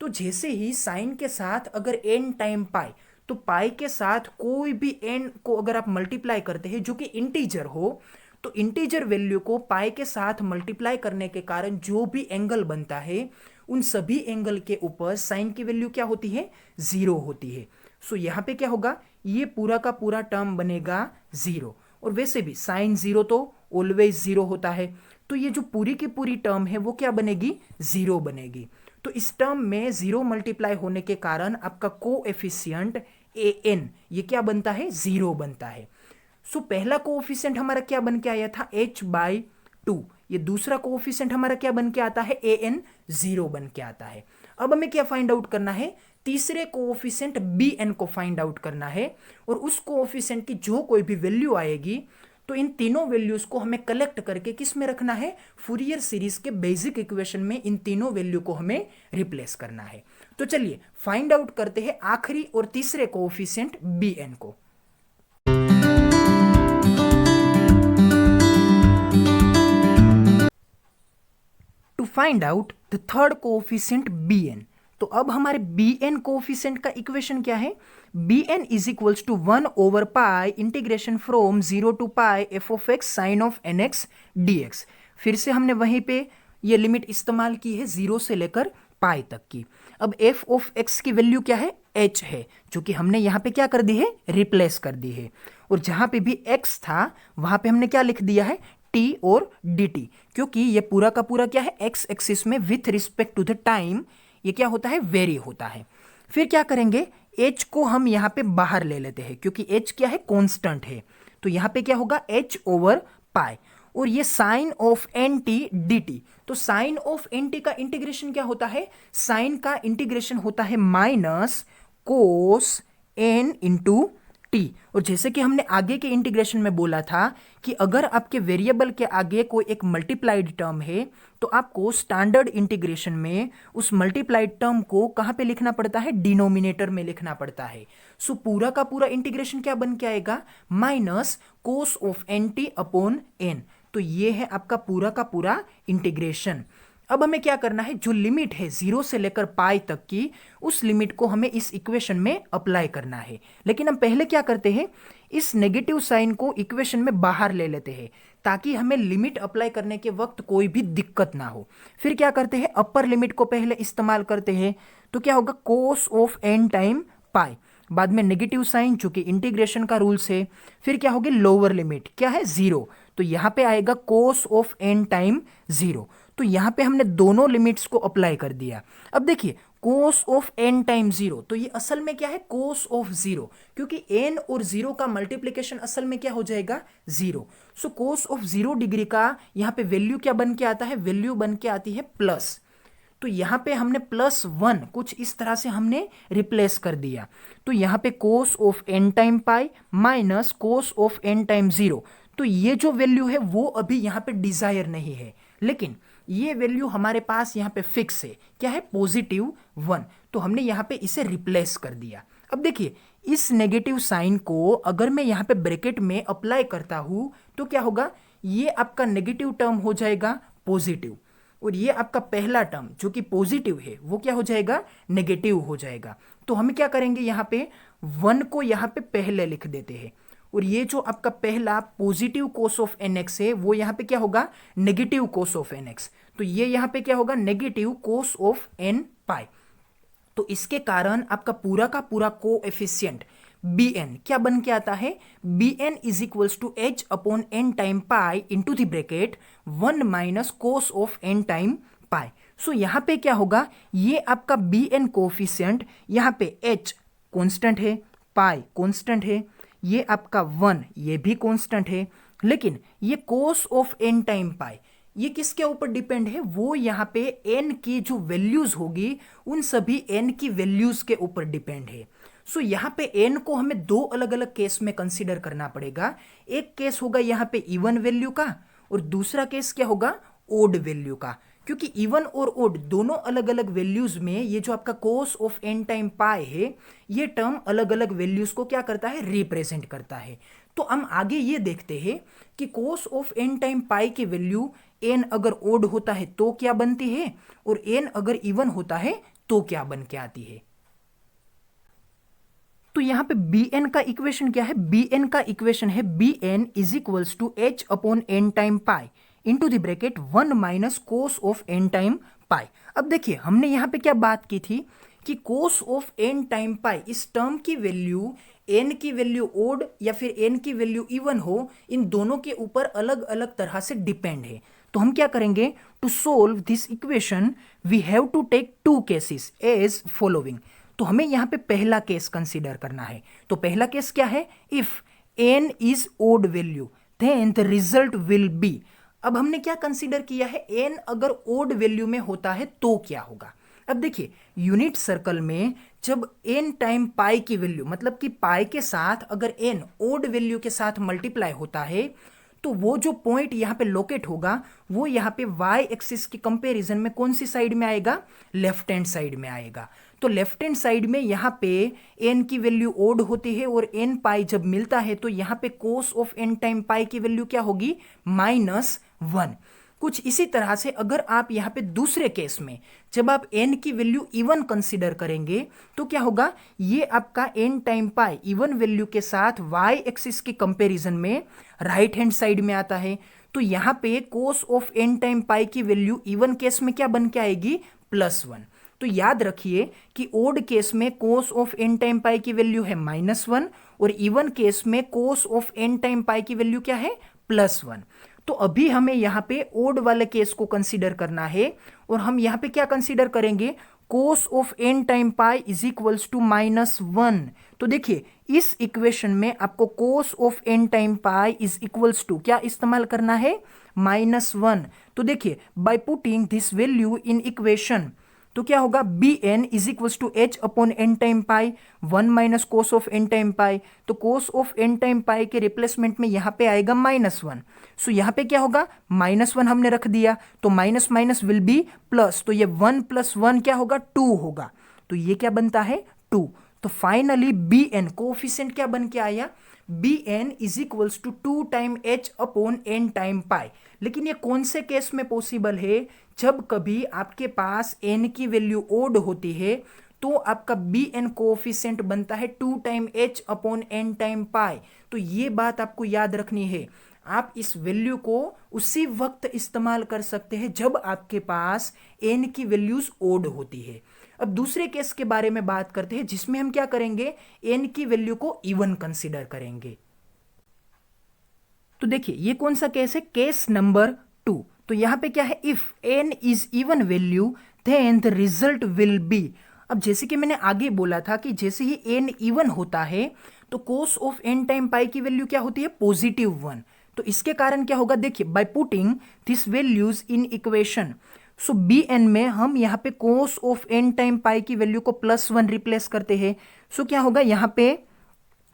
तो जैसे ही साइन के साथ अगर n टाइम पाई, तो पाई के साथ कोई भी n को अगर आप मल्टीप्लाई करते हैं जो कि इंटीजर हो, तो इंटीजर वैल्यू को पाई के साथ मल्टीप्लाई करने के कारण जो भी एंगल बनता है उन सभी एंगल के ऊपर साइन की वैल्यू क्या होती है 0 होती है। सो यहाँ पे क्या होगा, ये पूरा का पूरा टर्म बनेगा 0, और वैसे भी साइन 0 तो ऑलवेज 0 होता है, तो ये जो पूरी की पूरी टर्म है वो क्या बनेगी 0 बनेगी। तो इस टर्म में 0 मल्टीप्लाई होने के कारण आपका कोएफिशिएंट an ये क्या बनता है 0 बनता है। सो पहला कोएफिशिएंट हमारा क्या बन के आया था h/2, ये दूसरा कोएफिशिएंट हमारा क्या बन के आता है an 0 बन के आता है। अब हमें क्या फाइंड आउट करना है, तीसरे कोएफिशिएंट bn को फाइंड आउट करना है, और उस कोएफिशिएंट की जो कोई भी वैल्यू आएगी तो इन तीनों वैल्यूज को हमें कलेक्ट करके किस में रखना है, फूरियर सीरीज के बेसिक इक्वेशन में इन तीनों वैल्यू को हमें रिप्लेस करना है। तो चलिए फाइंड आउट करते हैं आखिरी और तीसरे कोएफिशिएंट bn को। To find out the third coefficient bn, तो अब हमारे bn कोएफिशिएंट का इक्वेशन क्या है, bn is equals to 1 over pi integration from 0 to pi f of x sine of nx dx। फिर से हमने वहीं पे ये लिमिट इस्तेमाल की है 0 से लेकर पाई तक की। अब f ऑफ x की वैल्यू क्या है, h है, जो कि हमने यहाँ पे क्या कर दी है, रिप्लेस कर दी है, और जहाँ पे भी x था वहाँ पे हमने क्या लिख दिया है t और dt, क्योंकि ये पूरा का पूरा क्या है x एक्सिस में with respect to the time ये क्या होता है वेरी होता है। फिर क्या करेंगे, h को हम यहाँ पे बाहर ले लेते हैं, क्योंकि h क्या है कांस्टेंट है, तो यहाँ पे क्या होगा h ओवर पाई, और ये sine of N T D T, तो साइन ऑफ एन टी का इंटीग्रेशन क्या होता है, साइन का इंटीग्रेशन होता है minus cos N into T. और जैसे कि हमने आगे के इंटीग्रेशन में बोला था कि अगर आपके वेरिएबल के आगे कोई एक मल्टीप्लाइड टर्म है तो आपको स्टैंडर्ड इंटीग्रेशन में उस मल्टीप्लाइड टर्म को कहाँ पे लिखना पड़ता है, डिनोमिनेटर में लिखना पड़ता है। सो पूरा का पूरा इंटीग्रेशन क्या बन के आएगा, minus cos of N T upon N. तो ये है आपका पूरा का पूरा इंटीग्रेशन। अब हमें क्या करना है, जो लिमिट है 0 से लेकर पाई तक की, उस लिमिट को हमें इस इक्वेशन में अप्लाई करना है। लेकिन हम पहले क्या करते हैं, इस नेगेटिव साइन को इक्वेशन में बाहर ले लेते हैं ताकि हमें लिमिट अप्लाई करने के वक्त कोई भी दिक्कत ना हो। फिर क्या करते हैं, अपर लिमिट को पहले इस्तेमाल करते हैं, तो क्या होगा कोस ऑफ एन टाइम पाई, बाद में नेगेटिव साइन जो कि इंटीग्रेशन का रूल्स है, फिर क्या होगी लोअर लिमिट क्या है 0, तो यहाँ पे आएगा कोस ऑफ एन टाइम 0। तो यहाँ पे हमने दोनों लिमिट्स को अप्लाई कर दिया। अब देखिए कोस ऑफ एन टाइम 0, तो ये असल में क्या है कोस ऑफ 0, क्योंकि n और 0 का मल्टीप्लिकेशन असल में क्या हो जाएगा 0। सो कोस ऑफ 0 डिग्री का यहाँ पे वैल्यू क्या बन के आता है, वैल्यू बन के आती है प्लस। तो यहाँ पे हमने +1 कुछ इस तरह से हमने रिप्लेस कर दिया। तो यहाँ पे cos of N time pi minus cos of N time 0, तो ये जो वैल्यू है वो अभी यहाँ पे डिजायर नहीं है, लेकिन ये वैल्यू हमारे पास यहाँ पे फिक्स है, क्या है +1, तो हमने यहाँ पे इसे रिप्लेस कर दिया। अब देखिए इस नेगेटिव साइन को अगर मैं यहाँ पे ब्रैकेट में अप्लाई करता हूँ तो क्या होगा, ये आपका नेगेटिव टर्म हो जाएगा पॉजिटिव, और ये आपका पहला टर्म जो कि पॉजिटिव है वो क्या हो जाएगा, नेगेटिव हो जाएगा। तो हम क्या करेंगे, यहाँ पे 1 को यहाँ पे पहले लिख देते हैं, और ये जो आपका पहला positive cos of N X है वो यहाँ पे क्या होगा, negative cos of N X, तो ये यहाँ पे क्या होगा, negative cos of N pi. तो इसके कारण आपका पूरा का पूरा कोएफिशिएंट bn क्या बन के आता है, bn is equals to h upon N time pi into the bracket 1 minus cos of N time pi. So यहाँ पे क्या होगा, ये आपका bn कोएफिशिएंट, यहाँ पे h कांस्टेंट है, पाई कांस्टेंट है, ये आपका 1 ये भी कांस्टेंट है, लेकिन ये कोस ऑफ एन टाइम पाई ये किसके ऊपर डिपेंड है, वो यहाँ पे n की जो वैल्यूज होगी उन सभी n की वैल्यूज के ऊपर डिपेंड है। सो यहाँ पे n को हमें दो अलग अलग केस में कंसीडर करना पड़ेगा। एक केस होगा यहाँ पे इवन वैल्यू का और दूसरा केस क्या होगा, ओड वैल्यू का। क्योंकि इवन और ओड दोनों अलग अलग वैल्यूज में ये जो आपका कोस ऑफ n टाइम पाई है, ये टर्म अलग अलग वैल्यूज को क्या करता है, रिप्रेजेंट करता है। तो हम आगे ये देखते हैं कि कोस ऑफ n टाइम पाई की वैल्यू n अगर ओड होता है तो क्या बनती है और n अगर इवन होता है तो क्या बन के आती है। तो यहां पे bn का इक्वेशन क्या है, bn का इक्वेशन है bn is equals to h upon n time pi into the bracket 1 minus cos of n time pi. अब देखिए हमने यहां पे क्या बात की थी कि कोस ऑफ n टाइम पाई, इस टर्म की वैल्यू n की वैल्यू ओड या फिर n की वैल्यू इवन हो, इन दोनों के ऊपर अलग अलग तरह से डिपेंड है। तो हम क्या करेंगे, to solve this equation we have to take two cases as following. तो हमें यहां पे पहला केस कंसीडर करना है। तो पहला केस क्या है, if n is odd value then the result will be. अब हमने क्या कंसीडर किया है, n अगर ओड वैल्यू में होता है तो क्या होगा। अब देखिए यूनिट सर्कल में जब n टाइम पाई की वैल्यू, मतलब कि पाई के साथ अगर n ओड वैल्यू के साथ मल्टीप्लाई होता है तो वो जो पॉइंट यहाँ पे लोकेट होगा वो यहाँ पे y एक्सिस के कंपैरिजन में कौन सी साइड में आएगा, लेफ्ट हैंड साइड में आएगा। तो लेफ्ट हैंड साइड में यहाँ पे n की वैल्यू ओड होती है और n पाई जब मिलता है तो यहाँ पे cos of n time pi की वैल्यू क्या होगी, -1। कुछ इसी तरह से अगर आप यहाँ पे दूसरे केस में जब आप n की वैल्यू इवन कंसीडर करेंगे तो क्या होगा, ये आपका n टाइम पाई इवन वैल्यू के साथ y एक्सिस के कंपैरिजन में राइट हैंड साइड में आता है। तो यहाँ पे cos of n time pi की वैल्यू इवन केस में क्या बन के आएगी, +1। तो याद रखिए कि ओड केस में कोस ऑफ n टाइम पाई की वैल्यू है -1 और इवन केस में कोस ऑफ n टाइम पाई की वैल्यू क्या है, +1। तो अभी हमें यहाँ पे ओड वाले केस को कंसीडर करना है और हम यहाँ पे क्या कंसीडर करेंगे, cos of n time pi is equals to -1। तो देखिए इस इक्वेशन में आपको cos of n time pi is equals to क्या इस्तेमाल करना है, -1। तो देखिए by putting this value in equation तो क्या होगा, bn is equals to h upon n time pi 1 minus cos of n time pi. तो cos of n time pi के रिप्लेसमेंट में यहाँ पे आएगा -1। सो यहाँ पे क्या होगा, -1 हमने रख दिया तो minus minus will be plus, तो ये 1 + 1 क्या होगा, 2 होगा। तो ये क्या बनता है, 2। तो फाइनली bn कोफिशिएंट क्या बन के आया, bn is equals to 2 time h upon n time pi. लेकिन ये कौन से केस में पॉसिबल है, जब कभी आपके पास n की वैल्यू ओड होती है तो आपका bn कोफिशिएंट बनता है 2 time h upon n time pi. तो ये बात आपको याद रखनी है। आप इस वैल्यू को उसी वक्त इस्तेमाल कर सकते हैं जब आपके पास n की वैल्यूज ओड होती है। अब दूसरे केस के बारे में बात करते हैं जिसमें हम क्या करेंगे, n की वैल्यू को इवन कंसीडर करेंगे। तो देखिए ये कौन सा केस है, केस नंबर 2। तो यहां पे क्या है, if n is even value then the result will be. अब जैसे कि मैंने आगे बोला था कि जैसे ही n इवन होता है तो cos of n time pi की वैल्यू क्या होती है, +1। तो इसके कारण क्या होगा, देखिए by putting this values in equation, so bn में हम यहाँ पे cos of n time pi की वैल्यू को +1 रिप्लेस करते हैं। सो क्या होगा, यहाँ पे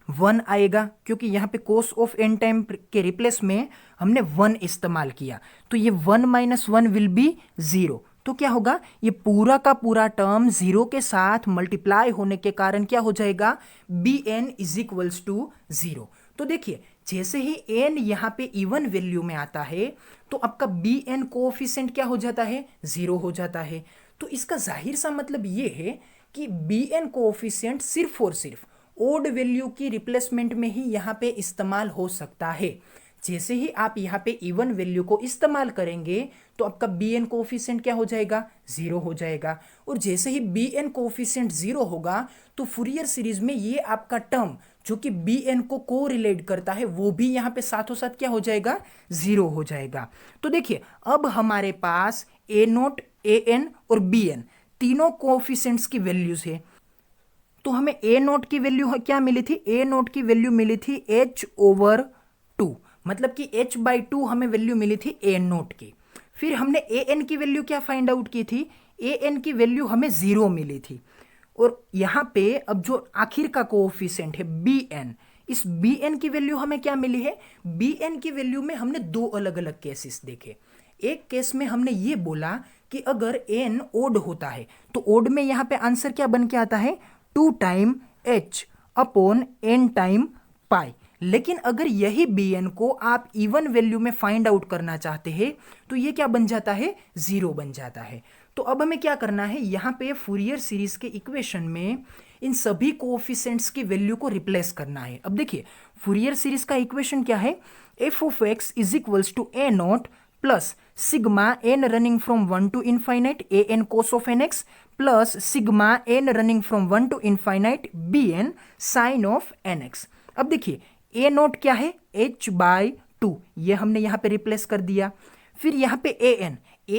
1 आएगा क्योंकि यहाँ पे कोस ऑफ n टाइम के रिप्लेस में हमने 1 इस्तेमाल किया। तो ये 1 - 1 विल बी 0। तो क्या होगा, ये पूरा का पूरा टर्म 0 के साथ मल्टीप्लाई होने के कारण क्या हो जाएगा, bn इज इक्वल्स टू 0। तो देखिए जैसे ही n यहाँ पे इवन वैल्यू में आता है तो आपका bn कोएफिशिएंट क्या हो जाता है, 0 हो जाता है। तो इसका जाहिर सा मतलब ये है कि bn कोएफिशिएंट सिर्फ और सिर्फ ओड वैल्यू की रिप्लेसमेंट में ही यहाँ पे इस्तेमाल हो सकता है। जैसे ही आप यहाँ पे इवन वैल्यू को इस्तेमाल करेंगे तो आपका bn कोएफिशिएंट क्या हो जाएगा, 0 हो जाएगा। और जैसे ही bn कोएफिशिएंट 0 होगा तो फूरियर सीरीज में ये आपका टर्म जो कि bn को कोरिलेट करता है वो भी यहाँ पे साथों साथ क्या हो जाएगा, 0 हो जाएगा। तो देखिए अब हमारे पास a0, an और bn तीनों कोएफिशिएंट्स की वैल्यूज है। तो हमें a0 की वैल्यू क्या मिली थी, a0 की वैल्यू मिली थी h/2, मतलब कि h/2 हमें वैल्यू मिली थी a0 की। फिर हमने ए एन की वैल्यू क्या फाइंड आउट की थी, ए एन की वैल्यू हमें 0 मिली थी। और यहाँ पे अब जो आखिर का कोएफिशिएंट है बी एन, इस बी एन की वैल्यू हमें क्या मिली है, बी एन की वैल्यू में हमने दो अलग अलग केसेस देखे। एक केस में हमने ये बोला कि अगर एन ओड होता है तो ओड में यहाँ पे आंसर क्या बन के आता है, 2 time h upon N time pi. लेकिन अगर यही बी एन को आप इवन वैल्यू में फाइंड आउट करना चाहते हैं तो ये क्या बन जाता है, 0 बन जाता है। तो अब हमें क्या करना है, यहाँ पे फूरियर सीरीज के इक्वेशन में इन सभी कोएफिशिएंट्स की वैल्यू को रिप्लेस करना है। अब देखिए फूरियर सीरीज का इक्वेशन क्या है, F of x is equals to A not plus sigma N running from 1 to infinite A N cos of N X plus sigma N running from 1 to infinite B N sine of N X. अब देखिए ए नॉट क्या है, h/2, ये हमने यहाँ पे रिप्लेस कर दिया। फिर यहाँ पे ए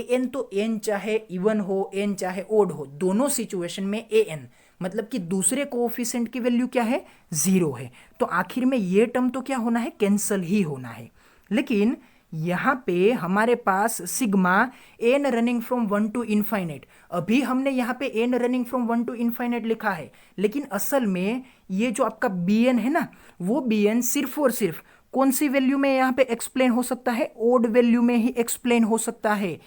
एन तो एन चाहे इवन हो एन चाहे ओड हो, दोनों सिचुएशन में ए एन मतलब कि दूसरे कोएफिशिएंट की वैल्यू क्या है, 0 है। तो आखिर में ये टर्म तो क्या होना है, कैंसल ही होना है। लेकिन यहाँ पे हमारे पास sigma N running from 1 to infinite, अभी हमने यहाँ पे n running from 1 to infinite लिखा है, लेकिन असल में ये जो आपका बी एन है ना, वो बी एन सिर्फ और सिर्फ कौन सी वैल्यू में यहाँ पे एक्सप्लेन हो सकता है, ओड वैल्यू में ही एक्सप्लेन हो सकता है।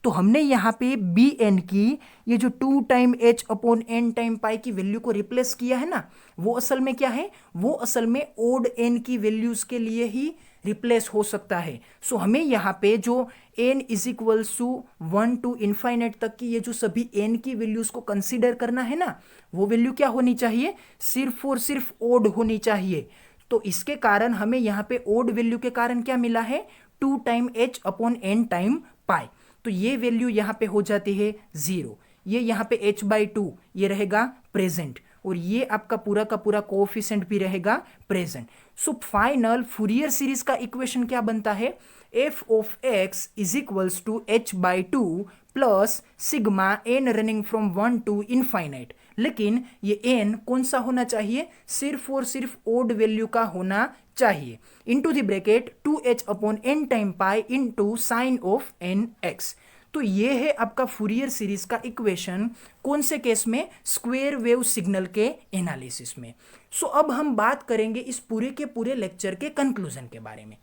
तो हमने यहाँ पे बी एन की ये जो 2 time h upon N time pi की वैल्यू को रिप्लेस किया है ना, वो असल में क्या है, वो असल में ओड एन की वैल्यूज के लिए ही रिप्लेस हो सकता है। सो हमें यहाँ पे जो N is equals to 1 to infinite तक की ये जो सभी एन की वैल्यूज को कंसीडर करना है ना, वो वैल्यू क्या होनी चाहिए, सिर्फ और सिर्फ ओड होनी चाहिए। तो इसके कारण हमें यहाँ पे ओड वैल्यू के कारण क्या मिला है, 2 time h upon N time pi. तो ये वैल्यू यहाँ पे हो जाती है 0। ये यहाँ पे h/2 ये रहेगा प्रेजेंट, और ये आपका पूरा का पूरा कोएफिशिएंट भी रहेगा present. So final Fourier series का इक्वेशन क्या बनता है, F of x is equals to h/2 plus sigma N running from 1 to infinite. लेकिन ये एन कौन सा होना चाहिए, सिर्फ और सिर्फ ओड वैल्यू का होना चाहिए, into the bracket 2h upon N time pi into sine of N X. तो ये है आपका फूरियर सीरीज का इक्वेशन, कौन से केस में, स्क्वायर वेव सिग्नल के एनालिसिस में। सो अब हम बात करेंगे इस पूरे के पूरे लेक्चर के कंक्लूजन के बारे में।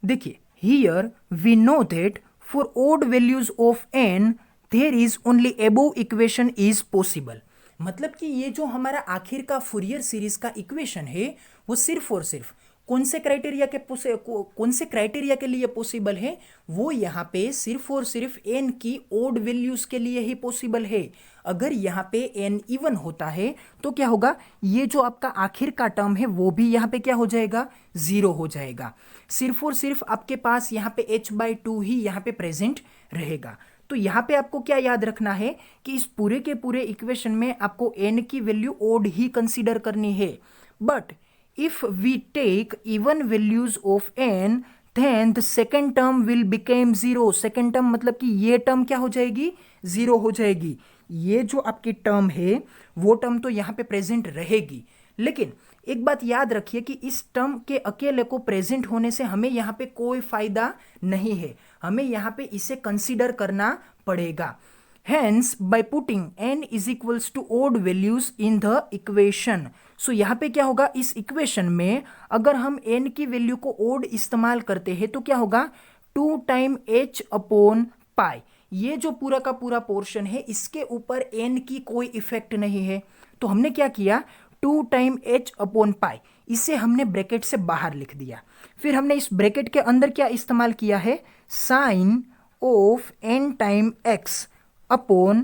देखिए here we know that for odd values of N there is only above equation is possible. मतलब कि ये जो हमारा आखिर का फूरियर सीरीज का इक्वेशन है वो सिर्फ और सिर्फ कौन से क्राइटेरिया के लिए पॉसिबल है, वो यहाँ पे सिर्फ और सिर्फ एन की ओड वैल्यूज के लिए ही पॉसिबल है। अगर यहाँ पे एन इवन होता है तो क्या होगा, ये जो आपका आखिर का टर्म है वो भी यहाँ पे क्या हो जाएगा, 0 हो जाएगा। सिर्फ और सिर्फ आपके पास यहाँ पे h/2 ही यहाँ पे प्रेजेंट रहेगा। तो यहाँ पे आपको क्या याद रखना है कि इस पूरे के पूरे इक्वेशन में आपको एन की वैल्यू ओड ही कंसीडर करनी है। But if we take even values of n then the second term will become 0। second term मतलब कि ये टर्म क्या हो जाएगी, 0 हो जाएगी। ये जो आपकी टर्म है वो टर्म तो यहाँ पे प्रेजेंट रहेगी, लेकिन एक बात याद रखिए कि इस टर्म के अकेले को प्रेजेंट होने से हमें यहाँ पे कोई फायदा नहीं है, हमें यहाँ पे इसे कंसीडर करना पड़ेगा। Hence, by putting n is equals to odd values in the equation, so यहाँ पे क्या होगा, इस इक्वेशन में अगर हम n की वैल्यू को ओड इस्तेमाल करते हैं तो क्या होगा, 2 टाइम h अपॉन पाई। ये जो पूरा का पूरा पोर्शन है इसके ऊपर n की कोई इफेक्ट नहीं है, तो हमने क्या किया, 2 टाइम h अपॉन पाई इसे हमने ब्रैकेट से बाहर लिख दिया। फिर हमने इस ब्रैकेट के अंदर क्या इस्तेमाल किया है, sine of n time x upon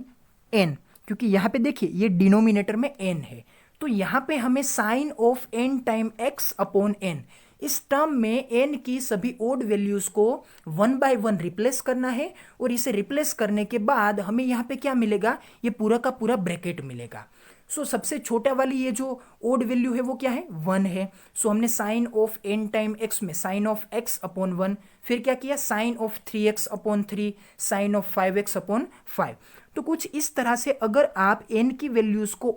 n, क्योंकि यहाँ पे देखिए ये डिनोमिनेटर में n है, तो यहाँ पे हमें sine of n time x upon n, इस टर्म में n की सभी ओड वैल्यूज को 1 बाय 1 रिप्लेस करना है, और इसे रिप्लेस करने के बाद हमें यहाँ पे क्या मिलेगा, ये पूरा का पूरा ब्रैकेट मिलेगा। सो सबसे छोटा वाली ये जो ओड वैल्यू है वो क्या है, 1 है। सो हमने sine of n time x में साइन ऑफ x अपॉन 1, फिर क्या किया, sine of 3x upon 3, sine of 5x upon 5। तो कुछ इस तरह से अगर आप n की वैल्यूज को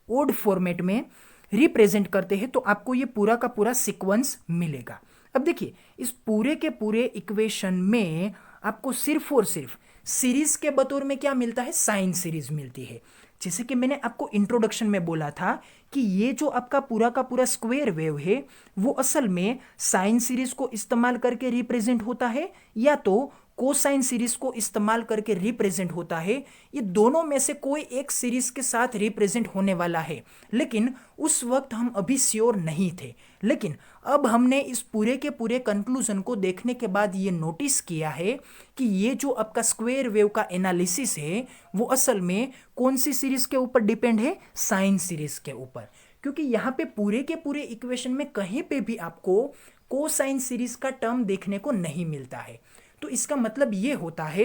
ओड फॉर्मेट में रिप्रेजेंट करते हैं तो आपको ये पूरा का पूरा सीक्वेंस मिलेगा। अब देखिए इस पूरे के पूरे इक्वेशन में आपको सिर्फ और सिर्फ सीरीज के बतौर में क्या मिलता है, साइन सीरीज मिलती है। जैसे कि मैंने आपको इंट्रोडक्शन में बोला था कि ये जो आपका पूरा का पूरा स्क्वायर वेव है वो असल में साइन सीरीज को इस्तेमाल करके रिप्रेजेंट होता है या तो कोसाइन सीरीज को इस्तेमाल करके रिप्रेजेंट होता है। ये दोनों में से कोई एक सीरीज के साथ रिप्रेजेंट होने वाला है, लेकिन उस वक्त हम अभी श्योर नहीं थे। लेकिन अब हमने इस पूरे के पूरे कंक्लूजन को देखने के बाद ये नोटिस किया है कि ये जो आपका स्क्वायर वेव का एनालिसिस है वो असल में कौन सी सीरीज के ऊपर डिपेंड है, साइन सीरीज के ऊपर। क्योंकि यहाँ पे पूरे के पूरे इक्वेशन में कहीं पे भी आपको कोसाइन सीरीज का टर्म देखने को नहीं मिलता है। तो इसका मतलब ये होता है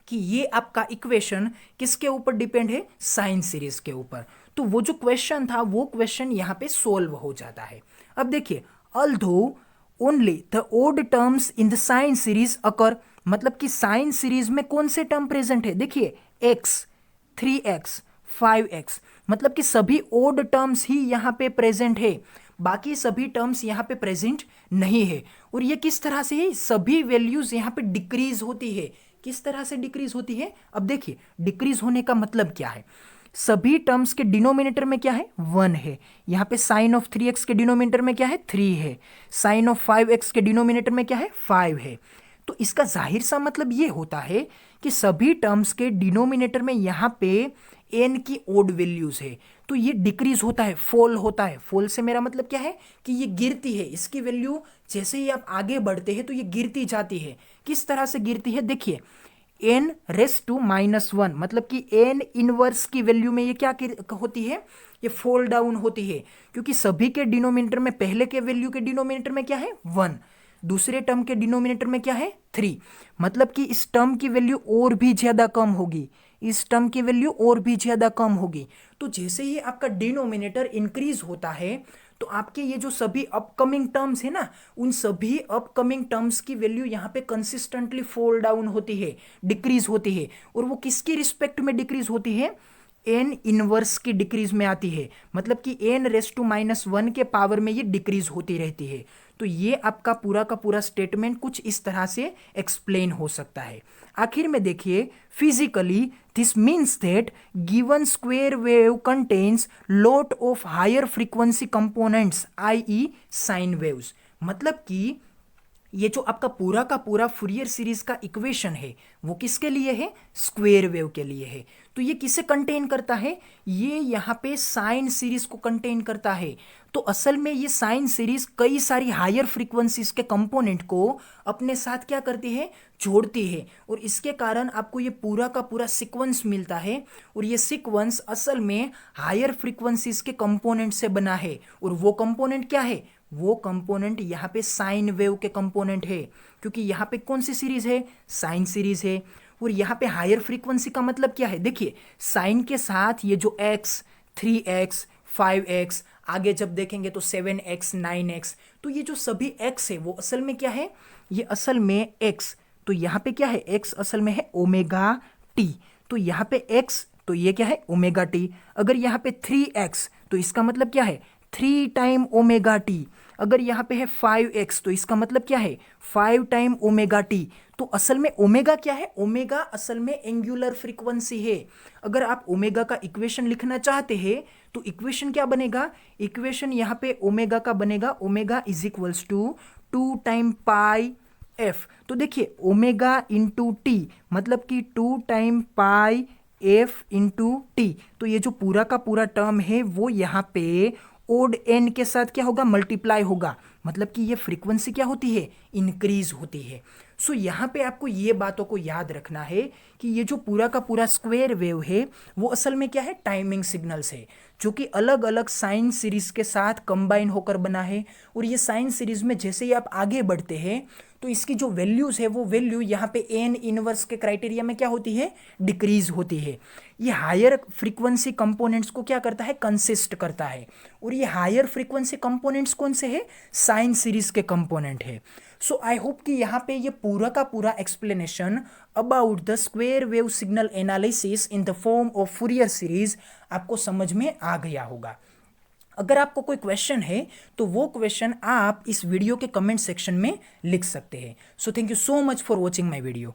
कि ये आपका इक्वेशन किसके ऊपर डिपेंड है, साइन सीरीज के ऊपर। तो वो जो क्वेश्चन था वो क्वेश्चन यहाँ पे सोल्व हो जाता है। अब देखिए although only the odd terms in the sine series occur, मतलब कि साइन सीरीज में कौन से टर्म प्रेजेंट है, देखिए x, 3x, 5x, मतलब कि सभी ओड टर्म्स ही यहाँ पे प्रेजेंट है, बाकी सभी टर्म्स यहाँ पे प्रेजेंट नहीं है। और ये किस तरह से है, सभी वैल्यूज यहाँ पे डिक्रीज होती है। किस तरह से डिक्रीज होती है, अब देखिए डिक्रीज होने का मतलब क्या है, सभी टर्म्स के डिनोमिनेटर में क्या है, 1 है। यहाँ पे साइन ऑफ 3x के डिनोमिनेटर में क्या है, 3 है। साइन ऑफ 5x के डिनोमिनेटर में क्या है, 5 है। तो इसका जाहिर सा मतलब ये होता है कि सभी टर्म्स के डिनोमिनेटर में यहाँ पे n की ओड वैल्यूज है, तो ये डिक्रीज होता है, फॉल होता है। फॉल से मेरा मतलब क्या है कि ये गिरती है, इसकी वैल्यू जैसे ही आप आगे बढ़ते हैं तो ये गिरती जाती है। किस तरह से गिरती है, देखिए n रेस टू -1, मतलब कि n इनवर्स की वैल्यू में ये क्या होती है, ये फॉल डाउन होती है। क्योंकि सभी के डिनोमिनेटर में, पहले के वैल्यू के डिनोमिनेटर में क्या है, 1, दूसरे टर्म के डिनोमिनेटर में क्या है, 3, मतलब कि इस टर्म की वैल्यू और भी ज्यादा कम होगी, इस टर्म की वैल्यू और भी ज्यादा कम होगी। तो जैसे ही आपका डिनोमिनेटर इंक्रीज होता है तो आपके ये जो सभी अपकमिंग टर्म्स है ना, उन सभी अपकमिंग टर्म्स की वैल्यू यहाँ पे कंसिस्टेंटली फॉल डाउन होती है, डिक्रीज होती है। और वो किसकी रिस्पेक्ट में डिक्रीज होती है, n इनवर्स की डिक्रीज में आती है, मतलब कि n रेस टू -1 के पावर में ये डिक्रीज होती रहती है। तो ये आपका पूरा का पूरा स्टेटमेंट कुछ इस तरह से एक्सप्लेन हो सकता है। आखिर में देखिए, physically this means that given square wave contains lot of higher frequency components i.e. Sine waves, मतलब कि ये जो आपका पूरा का पूरा फूरियर सीरीज का इक्वेशन है वो किसके लिए है, स्क्वायर वेव के लिए है। तो ये किसे कंटेन करता है, ये यहाँ पे साइन सीरीज को कंटेन करता है। तो असल में ये साइन सीरीज कई सारी हायर फ्रीक्वेंसीज के कंपोनेंट को अपने साथ क्या करती है, जोड़ती है, और इसके कारण आपको ये पूरा का पूरा सीक्वेंस मिलता है। और ये सीक्वेंस असल में हायर फ्रीक्वेंसीज के कंपोनेंट से बना है, और वो कंपोनेंट क्या है, वो कंपोनेंट यहाँ पे साइन वेव के कंपोनेंट है, क्योंकि यहाँ पे कौन सी सीरीज है, साइन सीरीज है। और यहाँ पे हायर फ्रीक्वेंसी का मतलब क्या है, देखिए साइन के साथ ये जो x, 3x, 5x, आगे जब देखेंगे तो 7x, 9x, तो ये जो सभी x है वो असल में क्या है, ये असल में x, तो यहाँ पे क्या है, x असल में है ओमेगा टी, तो यहाँ पे x, तो ये क्या है, ओमेगा टी। अगर यहाँ पे 3x तो इसका मतलब क्या है, 3 टाइम ओमेगा टी। अगर यहाँ पे है 5x तो इसका मतलब क्या है, 5 टाइम ओमेगा टी। तो असल में ओमेगा क्या है, ओमेगा असल में एंगुलर फ्रीक्वेंसी है। अगर आप ओमेगा का इक्वेशन लिखना चाहते हैं तो इक्वेशन क्या बनेगा, इक्वेशन यहाँ पे ओमेगा का बनेगा, omega is equals to 2 time pi F. तो देखिए ओमेगा इंटू टी, मतलब कि 2 time pi F into T. तो ये जो पूरा का पूरा टर्म है वो यहाँ पे ओड एन के साथ क्या होगा, मल्टीप्लाई होगा, मतलब कि ये फ्रीक्वेंसी क्या होती है, इंक्रीज होती है। सो यहाँ पे आपको ये बातों को याद रखना है कि ये जो पूरा का पूरा स्क्वायर वेव है वो असल में क्या है, टाइमिंग सिग्नल्स है, जो कि अलग अलग साइन सीरीज के साथ कंबाइन होकर बना है। और ये साइन सीरीज में जैसे ही आप आगे बढ़ते हैं तो इसकी जो वैल्यूज है वो वैल्यू यहाँ पे एन इनवर्स के क्राइटेरिया में क्या होती है, डिक्रीज होती है। ये हायर फ्रीक्वेंसी कंपोनेंट्स को क्या करता है, कंसिस्ट करता है। और ये हायर फ्रीक्वेंसी कंपोनेंट्स कौन से है, साइन सीरीज के कंपोनेंट है। सो आई होप कि यहाँ पे ये पूरा का पूरा explanation about the square wave signal analysis in the form of Fourier series आपको समझ में आ गया होगा। अगर आपको कोई क्वेश्चन है तो वो क्वेश्चन आप इस वीडियो के कमेंट सेक्शन में लिख सकते हैं। So thank you so much for watching my video.